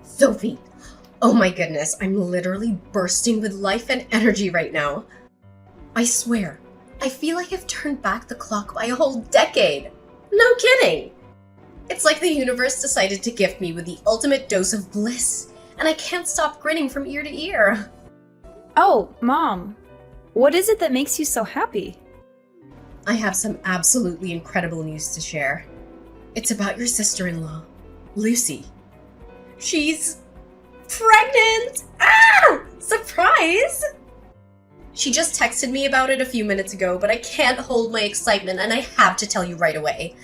Sophie! Oh my goodness, I'm literally bursting with life and energy right now. I swear, I feel like I've turned back the clock by a whole decade. No kidding! It's like the universe decided to gift me with the ultimate dose of bliss, and I can't stop grinning from ear to ear. Oh, Mom, what is it that makes you so happy? I have some absolutely incredible news to share. It's about your sister-in-law, Lucy. She's pregnant! Ah! Surprise! She just texted me about it a few minutes ago, but I can't hold my excitement and I have to tell you right away.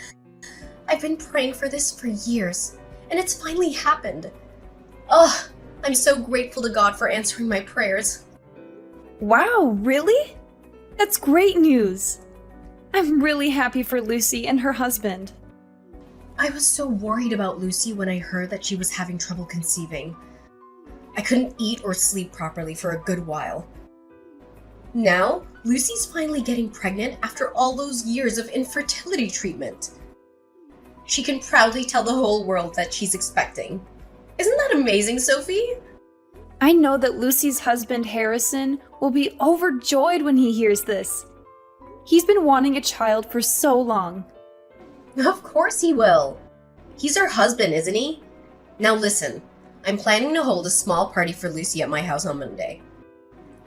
I've been praying for this for years, and it's finally happened. Ugh, I'm so grateful to God for answering my prayers. Wow, really? That's great news. I'm really happy for Lucy and her husband. I was so worried about Lucy when I heard that she was having trouble conceiving. I couldn't eat or sleep properly for a good while. Now, Lucy's finally getting pregnant after all those years of infertility treatment. She can proudly tell the whole world that she's expecting. Isn't that amazing, Sophie? I know that Lucy's husband, Harrison, will be overjoyed when he hears this. He's been wanting a child for so long. Of course he will. He's her husband, isn't he? Now listen, I'm planning to hold a small party for Lucy at my house on Monday.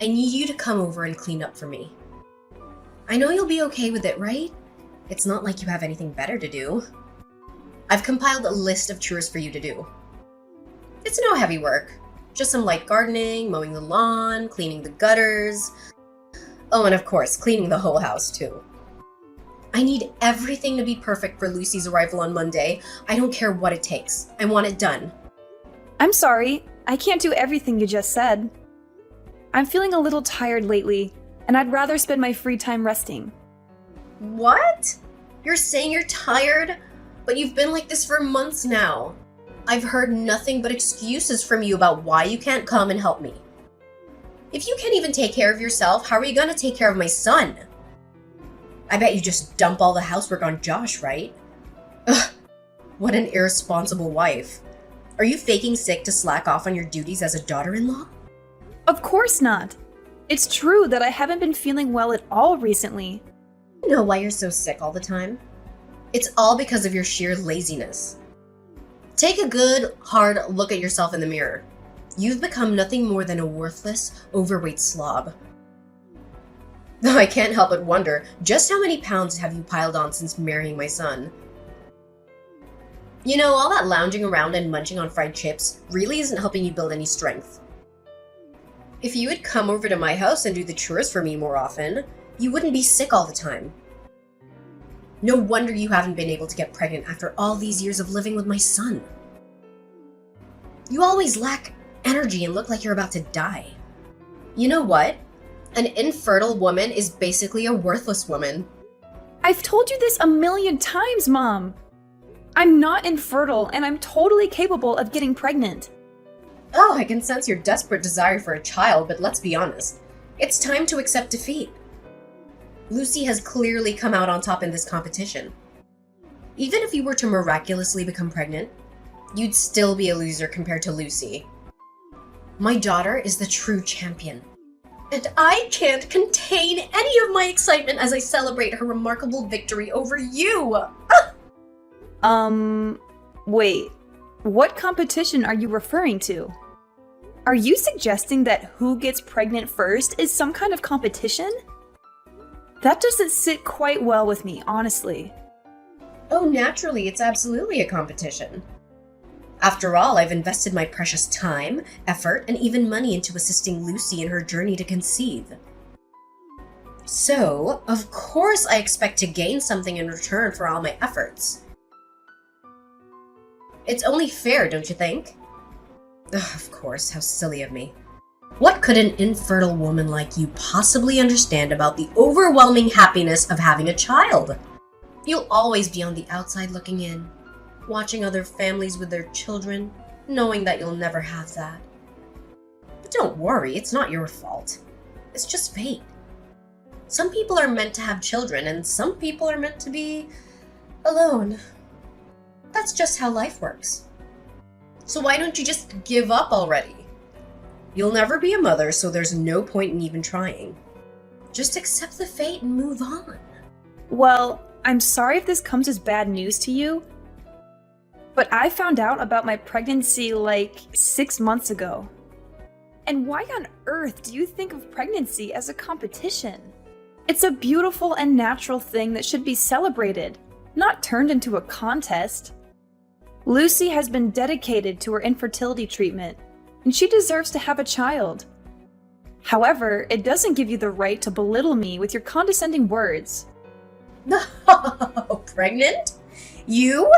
I need you to come over and clean up for me. I know you'll be okay with it, right? It's not like you have anything better to do. I've compiled a list of chores for you to do. It's no heavy work. Just some light gardening, mowing the lawn, cleaning the gutters. Oh, and of course, cleaning the whole house too. I need everything to be perfect for Lucy's arrival on Monday. I don't care what it takes. I want it done. I'm sorry, I can't do everything you just said. I'm feeling a little tired lately, and I'd rather spend my free time resting. What? You're saying you're tired? But you've been like this for months now. I've heard nothing but excuses from you about why you can't come and help me. If you can't even take care of yourself, how are you gonna take care of my son? I bet you just dump all the housework on Josh, right? Ugh, what an irresponsible wife. Are you faking sick to slack off on your duties as a daughter-in-law? Of course not. It's true that I haven't been feeling well at all recently. You know why you're so sick all the time? It's all because of your sheer laziness. Take a good, hard look at yourself in the mirror. You've become nothing more than a worthless, overweight slob. I can't help but wonder, just how many pounds have you piled on since marrying my son? You know, all that lounging around and munching on fried chips really isn't helping you build any strength. If you would come over to my house and do the chores for me more often, you wouldn't be sick all the time. No wonder you haven't been able to get pregnant after all these years of living with my son. You always lack energy and look like you're about to die. You know what? An infertile woman is basically a worthless woman. I've told you this a million times, Mom. I'm not infertile, and I'm totally capable of getting pregnant. Oh, I can sense your desperate desire for a child, but let's be honest. It's time to accept defeat. Lucy has clearly come out on top in this competition. Even if you were to miraculously become pregnant, you'd still be a loser compared to Lucy. My daughter is the true champion. And I can't contain any of my excitement as I celebrate her remarkable victory over you! Wait. What competition are you referring to? Are you suggesting that who gets pregnant first is some kind of competition? That doesn't sit quite well with me, honestly. Oh, naturally, it's absolutely a competition. After all, I've invested my precious time, effort, and even money into assisting Lucy in her journey to conceive. So, of course I expect to gain something in return for all my efforts. It's only fair, don't you think? Ugh, of course, how silly of me. What could an infertile woman like you possibly understand about the overwhelming happiness of having a child? You'll always be on the outside looking in, watching other families with their children, knowing that you'll never have that. But don't worry, it's not your fault. It's just fate. Some people are meant to have children, and some people are meant to be alone. That's just how life works. So why don't you just give up already? You'll never be a mother, so there's no point in even trying. Just accept the fate and move on. Well, I'm sorry if this comes as bad news to you, but I found out about my pregnancy like 6 months ago. And why on earth do you think of pregnancy as a competition? It's a beautiful and natural thing that should be celebrated, not turned into a contest. Lucy has been dedicated to her infertility treatment, and she deserves to have a child. However, it doesn't give you the right to belittle me with your condescending words. No, pregnant? You?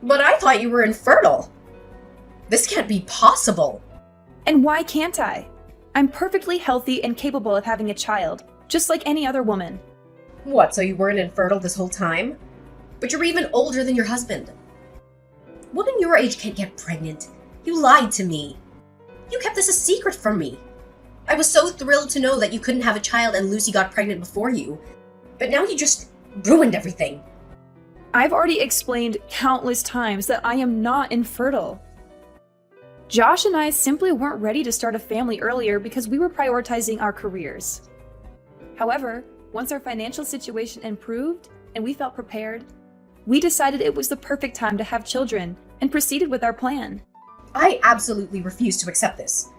But I thought you were infertile. This can't be possible. And why can't I? I'm perfectly healthy and capable of having a child, just like any other woman. What, so you weren't infertile this whole time? But you're even older than your husband. Women your age can't get pregnant. You lied to me. You kept this a secret from me. I was so thrilled to know that you couldn't have a child and Lucy got pregnant before you. But now you just ruined everything. I've already explained countless times that I am not infertile. Josh and I simply weren't ready to start a family earlier because we were prioritizing our careers. However, once our financial situation improved and we felt prepared, we decided it was the perfect time to have children and proceeded with our plan. I absolutely refuse to accept this.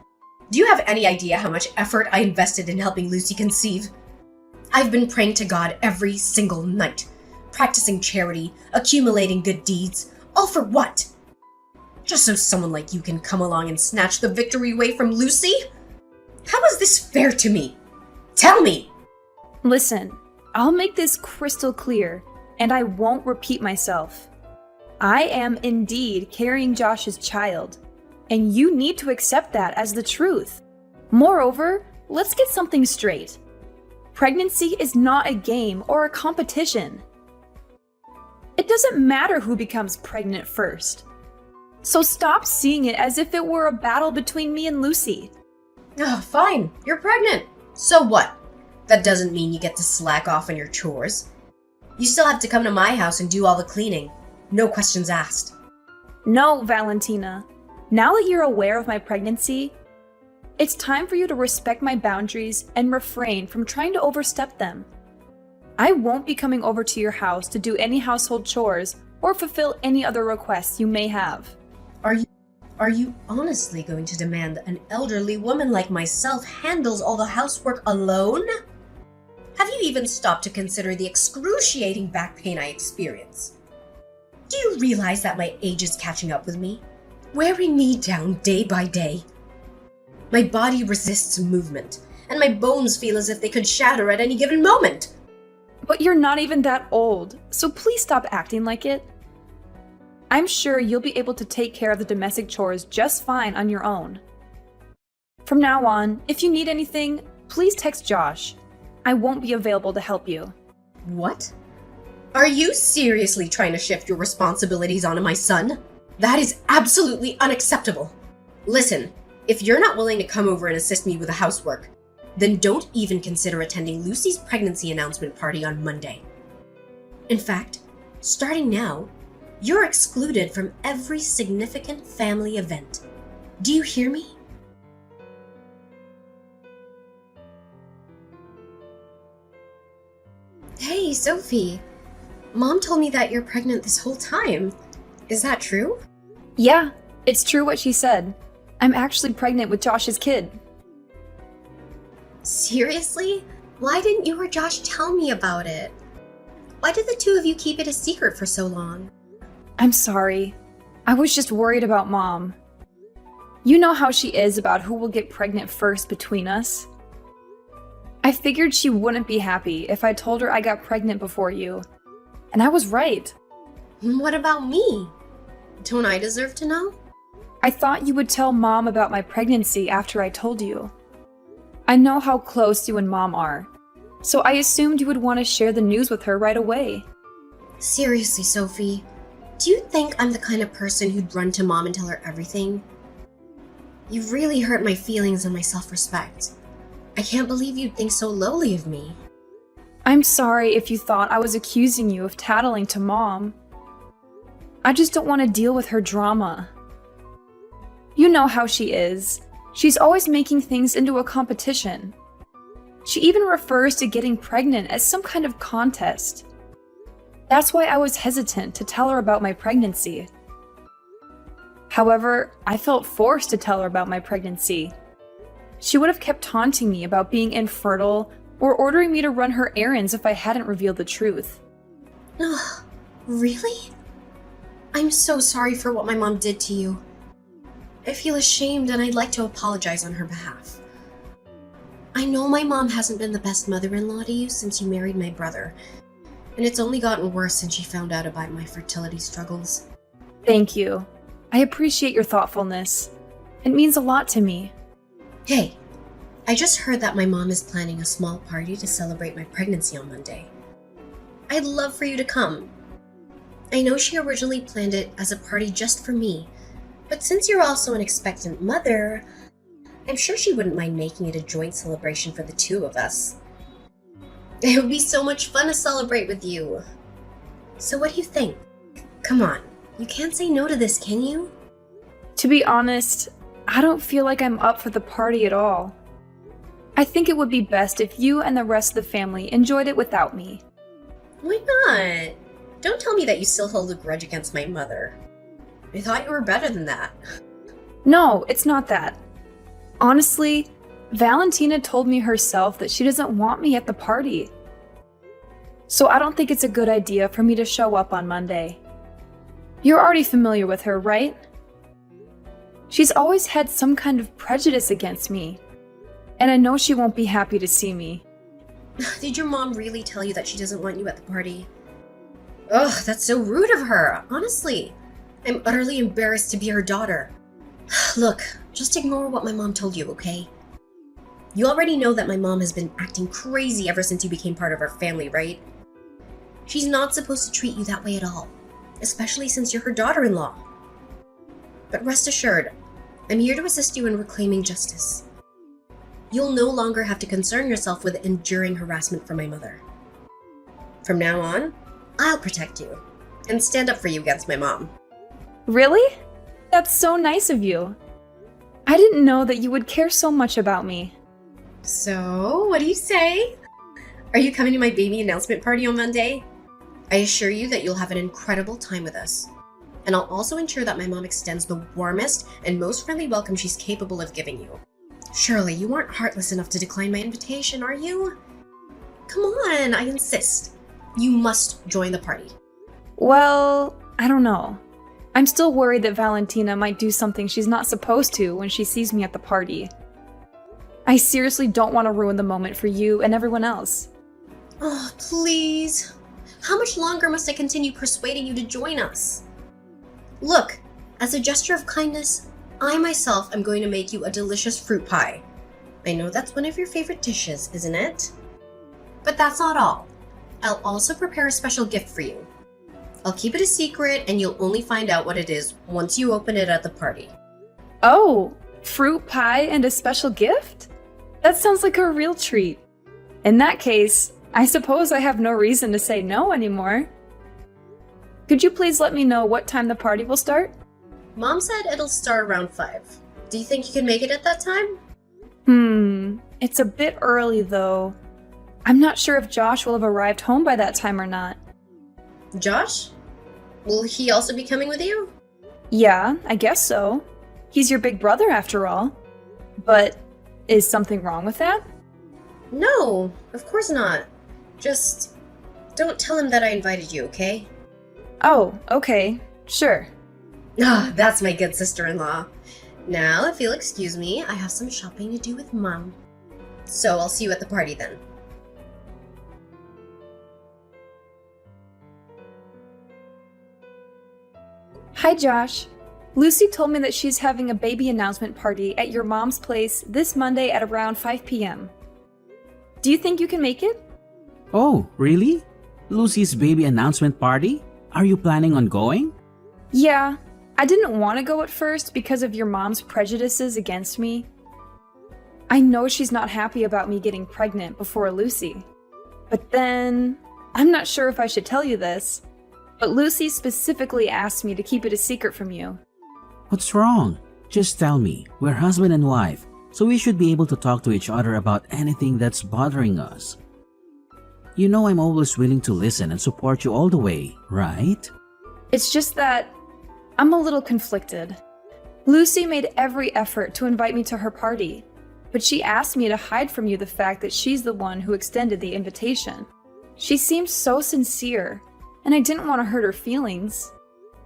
Do you have any idea how much effort I invested in helping Lucy conceive? I've been praying to God every single night, practicing charity, accumulating good deeds, all for what? Just so someone like you can come along and snatch the victory away from Lucy? How is this fair to me? Tell me! Listen, I'll make this crystal clear, and I won't repeat myself. I am indeed carrying Josh's child, and you need to accept that as the truth. Moreover, let's get something straight. Pregnancy is not a game or a competition. It doesn't matter who becomes pregnant first. So stop seeing it as if it were a battle between me and Lucy. Oh, fine, you're pregnant. So what? That doesn't mean you get to slack off on your chores. You still have to come to my house and do all the cleaning. No questions asked. No, Valentina. Now that you're aware of my pregnancy, it's time for you to respect my boundaries and refrain from trying to overstep them. I won't be coming over to your house to do any household chores or fulfill any other requests you may have. Are you honestly going to demand that an elderly woman like myself handles all the housework alone? Have you even stopped to consider the excruciating back pain I experience? Do you realize that my age is catching up with me, wearing me down day by day? My body resists movement, and my bones feel as if they could shatter at any given moment. But you're not even that old, so please stop acting like it. I'm sure you'll be able to take care of the domestic chores just fine on your own. From now on, if you need anything, please text Josh. I won't be available to help you. What? Are you seriously trying to shift your responsibilities onto my son? That is absolutely unacceptable. Listen, if you're not willing to come over and assist me with the housework, then don't even consider attending Lucy's pregnancy announcement party on Monday. In fact, starting now, you're excluded from every significant family event. Do you hear me? Hey, Sophie. Mom told me that you're pregnant this whole time. Is that true? Yeah, it's true what she said. I'm actually pregnant with Josh's kid. Seriously? Why didn't you or Josh tell me about it? Why did the two of you keep it a secret for so long? I'm sorry. I was just worried about Mom. You know how she is about who will get pregnant first between us. I figured she wouldn't be happy if I told her I got pregnant before you. And I was right. What about me? Don't I deserve to know? I thought you would tell Mom about my pregnancy after I told you. I know how close you and Mom are, so I assumed you would want to share the news with her right away. Seriously, Sophie, do you think I'm the kind of person who'd run to Mom and tell her everything? You've really hurt my feelings and my self-respect. I can't believe you'd think so lowly of me. I'm sorry if you thought I was accusing you of tattling to Mom. I just don't want to deal with her drama. You know how she is. She's always making things into a competition. She even refers to getting pregnant as some kind of contest. That's why I was hesitant to tell her about my pregnancy. However, I felt forced to tell her about my pregnancy. She would have kept taunting me about being infertile or ordering me to run her errands if I hadn't revealed the truth. Ugh, really? I'm so sorry for what my mom did to you. I feel ashamed and I'd like to apologize on her behalf. I know my mom hasn't been the best mother-in-law to you since you married my brother, and it's only gotten worse since she found out about my fertility struggles. Thank you. I appreciate your thoughtfulness. It means a lot to me. Hey, I just heard that my mom is planning a small party to celebrate my pregnancy on Monday. I'd love for you to come. I know she originally planned it as a party just for me, but since you're also an expectant mother, I'm sure she wouldn't mind making it a joint celebration for the two of us. It would be so much fun to celebrate with you. So what do you think? Come on, you can't say no to this, can you? To be honest, I don't feel like I'm up for the party at all. I think it would be best if you and the rest of the family enjoyed it without me. Why not? Don't tell me that you still hold a grudge against my mother. I thought you were better than that. No, it's not that. Honestly, Valentina told me herself that she doesn't want me at the party. So I don't think it's a good idea for me to show up on Monday. You're already familiar with her, right? She's always had some kind of prejudice against me, and I know she won't be happy to see me. Did your mom really tell you that she doesn't want you at the party? Ugh, that's so rude of her, honestly. I'm utterly embarrassed to be her daughter. Look, just ignore what my mom told you, okay? You already know that my mom has been acting crazy ever since you became part of our family, right? She's not supposed to treat you that way at all, especially since you're her daughter-in-law. But rest assured, I'm here to assist you in reclaiming justice. You'll no longer have to concern yourself with enduring harassment from my mother. From now on, I'll protect you and stand up for you against my mom. Really? That's so nice of you. I didn't know that you would care so much about me. So, what do you say? Are you coming to my baby announcement party on Monday? I assure you that you'll have an incredible time with us. And I'll also ensure that my mom extends the warmest and most friendly welcome she's capable of giving you. Surely you aren't heartless enough to decline my invitation, are you? Come on, I insist. You must join the party. Well, I don't know. I'm still worried that Valentina might do something she's not supposed to when she sees me at the party. I seriously don't want to ruin the moment for you and everyone else. Oh, please. How much longer must I continue persuading you to join us? Look, as a gesture of kindness, I myself am going to make you a delicious fruit pie. I know that's one of your favorite dishes, isn't it? But that's not all. I'll also prepare a special gift for you. I'll keep it a secret and you'll only find out what it is once you open it at the party. Oh, fruit pie and a special gift? That sounds like a real treat. In that case, I suppose I have no reason to say no anymore. Could you please let me know what time the party will start? Mom said it'll start around 5. Do you think you can make it at that time? It's a bit early though. I'm not sure if Josh will have arrived home by that time or not. Josh? Will he also be coming with you? Yeah, I guess so. He's your big brother after all. But is something wrong with that? No, of course not. Just don't tell him that I invited you, okay? Oh, okay. Sure. Ah, that's my good sister-in-law. Now, if you'll excuse me, I have some shopping to do with Mom. So I'll see you at the party then. Hi, Josh. Lucy told me that she's having a baby announcement party at your mom's place this Monday at around 5 p.m. Do you think you can make it? Oh, really? Lucy's baby announcement party? Are you planning on going? Yeah, I didn't want to go at first because of your mom's prejudices against me. I know she's not happy about me getting pregnant before Lucy. But then, I'm not sure if I should tell you this, but Lucy specifically asked me to keep it a secret from you. What's wrong? Just tell me, we're husband and wife, so we should be able to talk to each other about anything that's bothering us. You know I'm always willing to listen and support you all the way, right? It's just that I'm a little conflicted. Lucy made every effort to invite me to her party, but she asked me to hide from you the fact that she's the one who extended the invitation. She seemed so sincere, and I didn't want to hurt her feelings.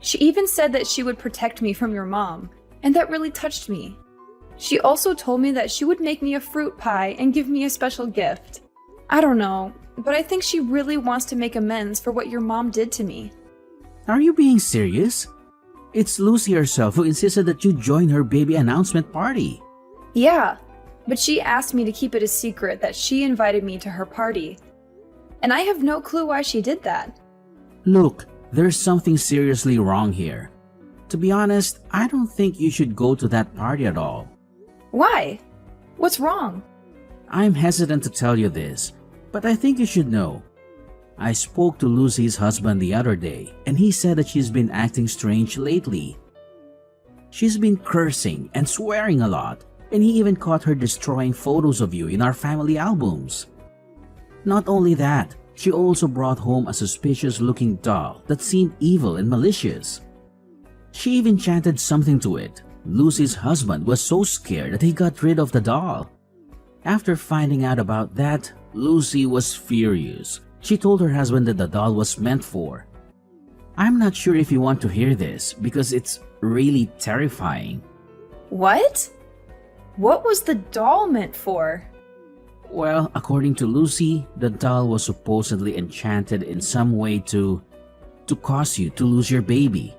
She even said that she would protect me from your mom, and that really touched me. She also told me that she would make me a fruit pie and give me a special gift. I don't know, but I think she really wants to make amends for what your mom did to me. Are you being serious? It's Lucy herself who insisted that you join her baby announcement party. Yeah, but she asked me to keep it a secret that she invited me to her party. And I have no clue why she did that. Look, there's something seriously wrong here. To be honest, I don't think you should go to that party at all. Why? What's wrong? I'm hesitant to tell you this, but I think you should know. I spoke to Lucy's husband the other day, and he said that she's been acting strange lately. She's been cursing and swearing a lot, and he even caught her destroying photos of you in our family albums. Not only that, she also brought home a suspicious-looking doll that seemed evil and malicious. She even chanted something to it. Lucy's husband was so scared that he got rid of the doll. After finding out about that, Lucy was furious. She told her husband that the doll was meant for. I'm not sure if you want to hear this because it's really terrifying. What? What was the doll meant for? Well, according to Lucy, the doll was supposedly enchanted in some way to cause you to lose your baby.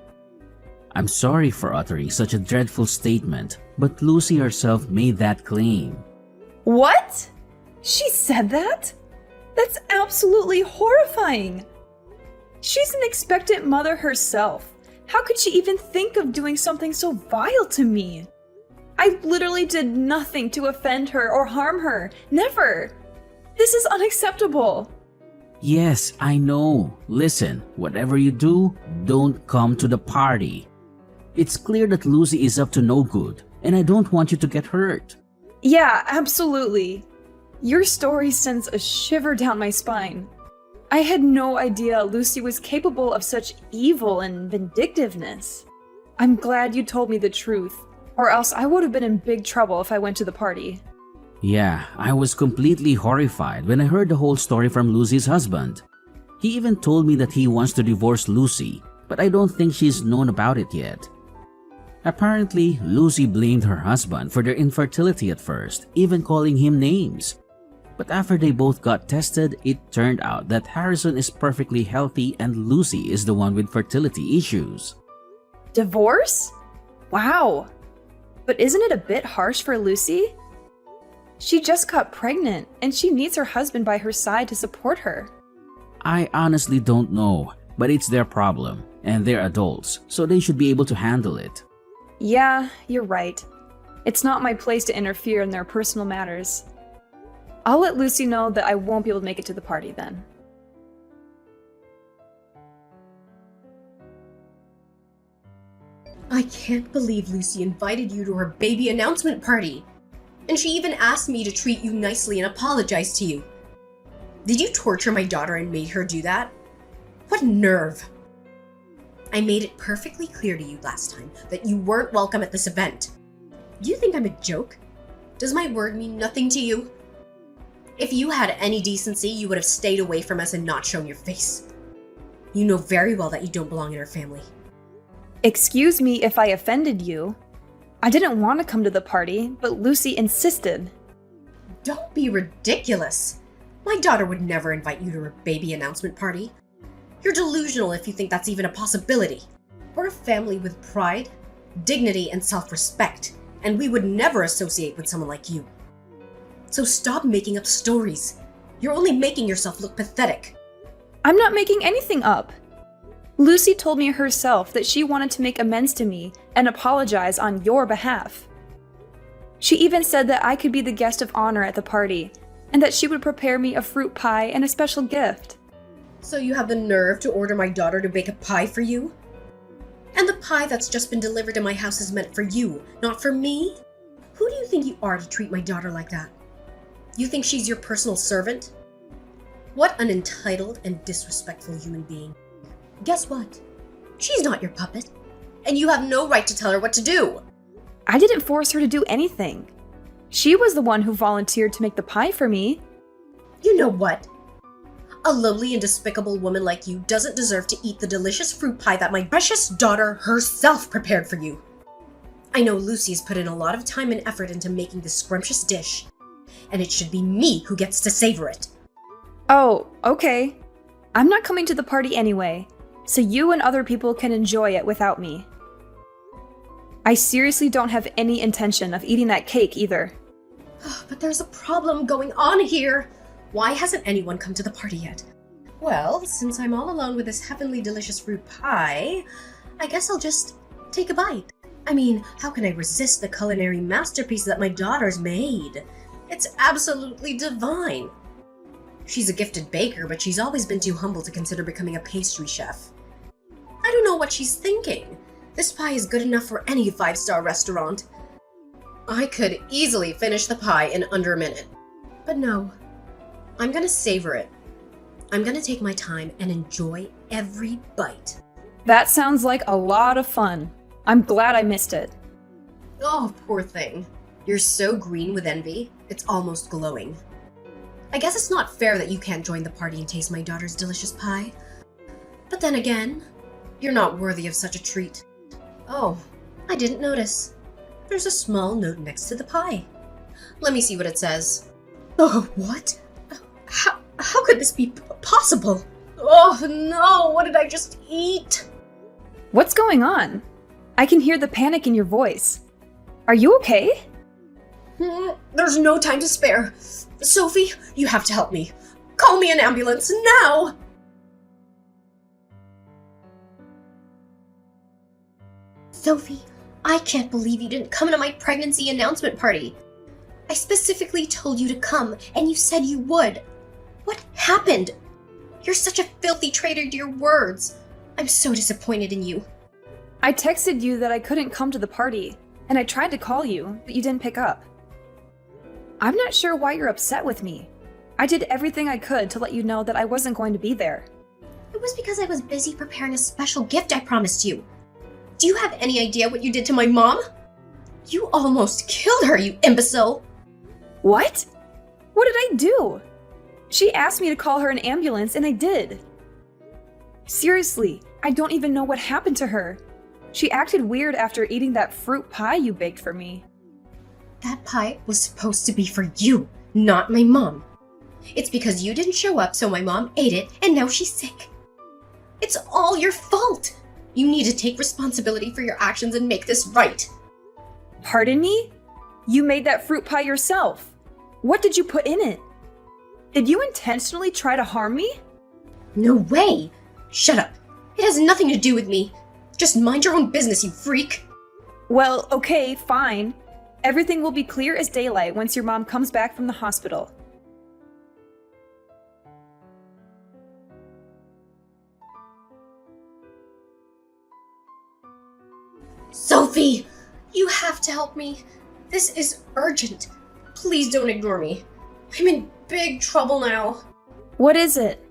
I'm sorry for uttering such a dreadful statement, but Lucy herself made that claim. What? She said that? That's absolutely horrifying. She's an expectant mother herself. How could she even think of doing something so vile to me? I literally did nothing to offend her or harm her. Never. This is unacceptable. Yes, I know. Listen, whatever you do, don't come to the party. It's clear that Lucy is up to no good, and I don't want you to get hurt. Yeah, absolutely. Your story sends a shiver down my spine. I had no idea Lucy was capable of such evil and vindictiveness. I'm glad you told me the truth, or else I would have been in big trouble if I went to the party. Yeah, I was completely horrified when I heard the whole story from Lucy's husband. He even told me that he wants to divorce Lucy, but I don't think she's known about it yet. Apparently, Lucy blamed her husband for their infertility at first, even calling him names. But after they both got tested, it turned out that Harrison is perfectly healthy and Lucy is the one with fertility issues. Divorce? Wow. But isn't it a bit harsh for Lucy? She just got pregnant, and she needs her husband by her side to support her. I honestly don't know, but it's their problem, and they're adults, so they should be able to handle it. Yeah, you're right. It's not my place to interfere in their personal matters. I'll let Lucy know that I won't be able to make it to the party then. I can't believe Lucy invited you to her baby announcement party. And she even asked me to treat you nicely and apologize to you. Did you torture my daughter and made her do that? What nerve! I made it perfectly clear to you last time that you weren't welcome at this event. Do you think I'm a joke? Does my word mean nothing to you? If you had any decency, you would have stayed away from us and not shown your face. You know very well that you don't belong in our family. Excuse me if I offended you. I didn't want to come to the party, but Lucy insisted. Don't be ridiculous. My daughter would never invite you to her baby announcement party. You're delusional if you think that's even a possibility. We're a family with pride, dignity, and self-respect, and we would never associate with someone like you. So stop making up stories. You're only making yourself look pathetic. I'm not making anything up. Lucy told me herself that she wanted to make amends to me and apologize on your behalf. She even said that I could be the guest of honor at the party, and that she would prepare me a fruit pie and a special gift. So you have the nerve to order my daughter to bake a pie for you? And the pie that's just been delivered to my house is meant for you, not for me? Who do you think you are to treat my daughter like that? You think she's your personal servant? What an entitled and disrespectful human being. Guess what? She's not your puppet, and you have no right to tell her what to do. I didn't force her to do anything. She was the one who volunteered to make the pie for me. You know what? A lowly and despicable woman like you doesn't deserve to eat the delicious fruit pie that my precious daughter herself prepared for you. I know Lucy's put in a lot of time and effort into making this scrumptious dish, and it should be me who gets to savor it. Oh, okay. I'm not coming to the party anyway, so you and other people can enjoy it without me. I seriously don't have any intention of eating that cake either. But there's a problem going on here. Why hasn't anyone come to the party yet? Well, since I'm all alone with this heavenly delicious fruit pie, I guess I'll just take a bite. I mean, how can I resist the culinary masterpiece that my daughter's made? It's absolutely divine. She's a gifted baker, but she's always been too humble to consider becoming a pastry chef. I don't know what she's thinking. This pie is good enough for any 5-star restaurant. I could easily finish the pie in under a minute. But no, I'm gonna savor it. I'm gonna take my time and enjoy every bite. That sounds like a lot of fun. I'm glad I missed it. Oh, poor thing. You're so green with envy, it's almost glowing. I guess it's not fair that you can't join the party and taste my daughter's delicious pie. But then again, you're not worthy of such a treat. Oh, I didn't notice. There's a small note next to the pie. Let me see what it says. Oh, what? How could this be possible? Oh no, what did I just eat? What's going on? I can hear the panic in your voice. Are you okay? There's no time to spare. Sophie, you have to help me. Call me an ambulance now! Sophie, I can't believe you didn't come to my pregnancy announcement party. I specifically told you to come, and you said you would. What happened? You're such a filthy traitor to your words. I'm so disappointed in you. I texted you that I couldn't come to the party, and I tried to call you, but you didn't pick up. I'm not sure why you're upset with me. I did everything I could to let you know that I wasn't going to be there. It was because I was busy preparing a special gift I promised you. Do you have any idea what you did to my mom? You almost killed her, you imbecile! What? What did I do? She asked me to call her an ambulance, and I did. Seriously, I don't even know what happened to her. She acted weird after eating that fruit pie you baked for me. That pie was supposed to be for you, not my mom. It's because you didn't show up, so my mom ate it, and now she's sick. It's all your fault! You need to take responsibility for your actions and make this right. Pardon me? You made that fruit pie yourself. What did you put in it? Did you intentionally try to harm me? No way! Shut up. It has nothing to do with me. Just mind your own business, you freak. Well, okay, fine. Everything will be clear as daylight once your mom comes back from the hospital. Sophie! You have to help me. This is urgent. Please don't ignore me. I'm in big trouble now. What is it?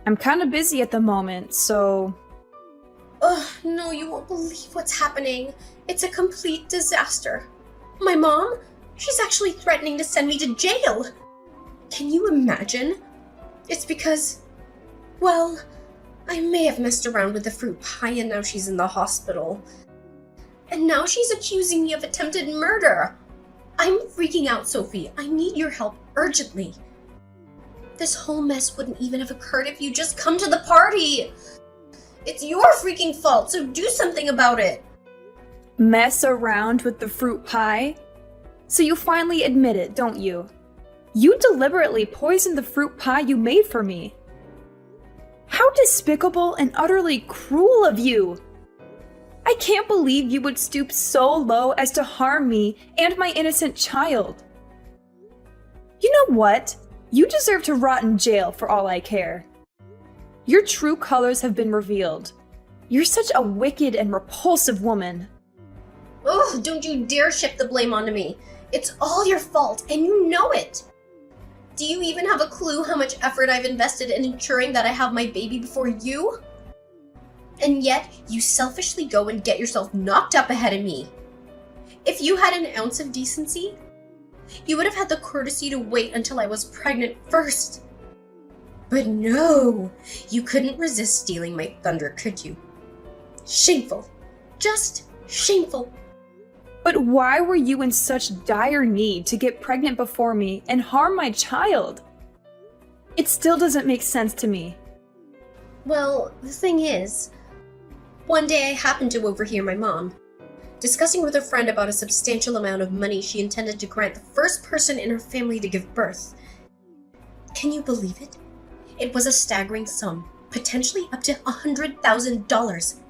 I'm kind of busy at the moment, so... Ugh, no, you won't believe what's happening. It's a complete disaster. My mom? She's actually threatening to send me to jail. Can you imagine? It's because... well, I may have messed around with the fruit pie and now she's in the hospital. And now she's accusing me of attempted murder. I'm freaking out, Sophie. I need your help urgently. This whole mess wouldn't even have occurred if you just come to the party. It's your freaking fault, so do something about it. Mess around with the fruit pie? So you finally admit it, don't you? You deliberately poisoned the fruit pie you made for me. How despicable and utterly cruel of you! I can't believe you would stoop so low as to harm me and my innocent child. You know what? You deserve to rot in jail for all I care. Your true colors have been revealed. You're such a wicked and repulsive woman. Oh, don't you dare shift the blame onto me. It's all your fault, and you know it. Do you even have a clue how much effort I've invested in ensuring that I have my baby before you? And yet, you selfishly go and get yourself knocked up ahead of me. If you had an ounce of decency, you would have had the courtesy to wait until I was pregnant first. But no, you couldn't resist stealing my thunder, could you? Shameful. Just shameful. But why were you in such dire need to get pregnant before me and harm my child? It still doesn't make sense to me. Well, the thing is, one day I happened to overhear my mom discussing with a friend about a substantial amount of money she intended to grant the first person in her family to give birth. Can you believe it? It was a staggering sum, potentially up to $100,000.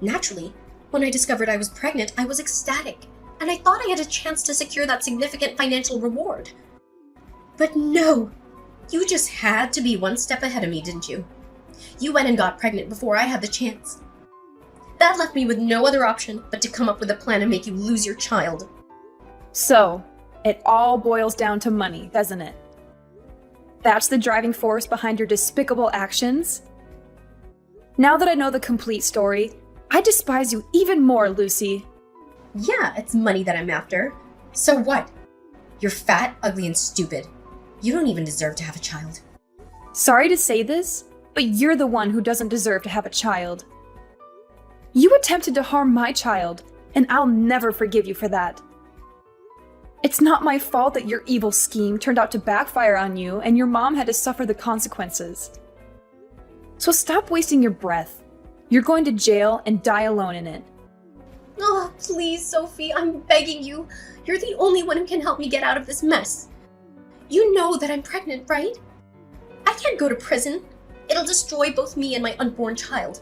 Naturally, when I discovered I was pregnant, I was ecstatic, and I thought I had a chance to secure that significant financial reward. But no, you just had to be one step ahead of me, didn't you? You went and got pregnant before I had the chance. That left me with no other option but to come up with a plan to make you lose your child. So, it all boils down to money, doesn't it? That's the driving force behind your despicable actions? Now that I know the complete story, I despise you even more, Lucy. Yeah, it's money that I'm after. So what? You're fat, ugly, and stupid. You don't even deserve to have a child. Sorry to say this, but you're the one who doesn't deserve to have a child. You attempted to harm my child, and I'll never forgive you for that. It's not my fault that your evil scheme turned out to backfire on you and your mom had to suffer the consequences. So stop wasting your breath. You're going to jail and die alone in it. Oh, please, Sophie, I'm begging you. You're the only one who can help me get out of this mess. You know that I'm pregnant, right? I can't go to prison. It'll destroy both me and my unborn child.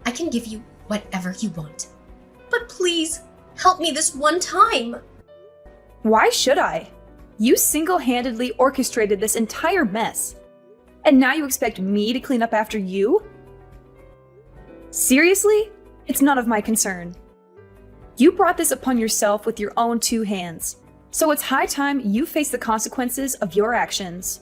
I can give you whatever you want. But please, help me this one time. Why should I? You single-handedly orchestrated this entire mess. And now you expect me to clean up after you? Seriously? It's none of my concern. You brought this upon yourself with your own two hands. So it's high time you face the consequences of your actions.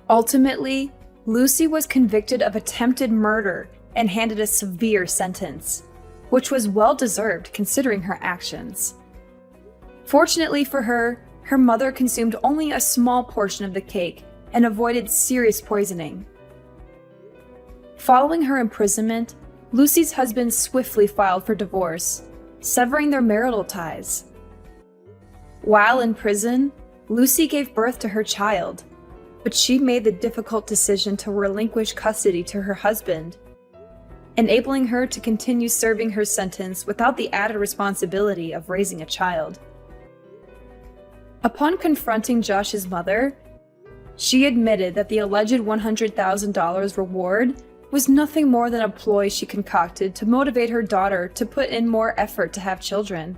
Ultimately, Lucy was convicted of attempted murder and handed a severe sentence, which was well-deserved considering her actions. Fortunately for her, her mother consumed only a small portion of the cake and avoided serious poisoning. Following her imprisonment, Lucy's husband swiftly filed for divorce, severing their marital ties. While in prison, Lucy gave birth to her child, but she made the difficult decision to relinquish custody to her husband, enabling her to continue serving her sentence without the added responsibility of raising a child. Upon confronting Josh's mother, she admitted that the alleged $100,000 reward was nothing more than a ploy she concocted to motivate her daughter to put in more effort to have children.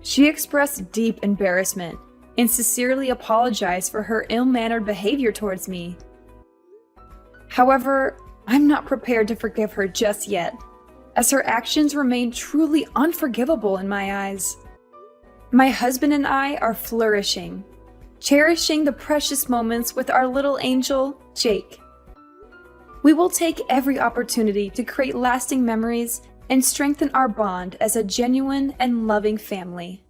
She expressed deep embarrassment and sincerely apologized for her ill-mannered behavior towards me. However, I'm not prepared to forgive her just yet, as her actions remain truly unforgivable in my eyes. My husband and I are flourishing, cherishing the precious moments with our little angel, Jake. We will take every opportunity to create lasting memories and strengthen our bond as a genuine and loving family.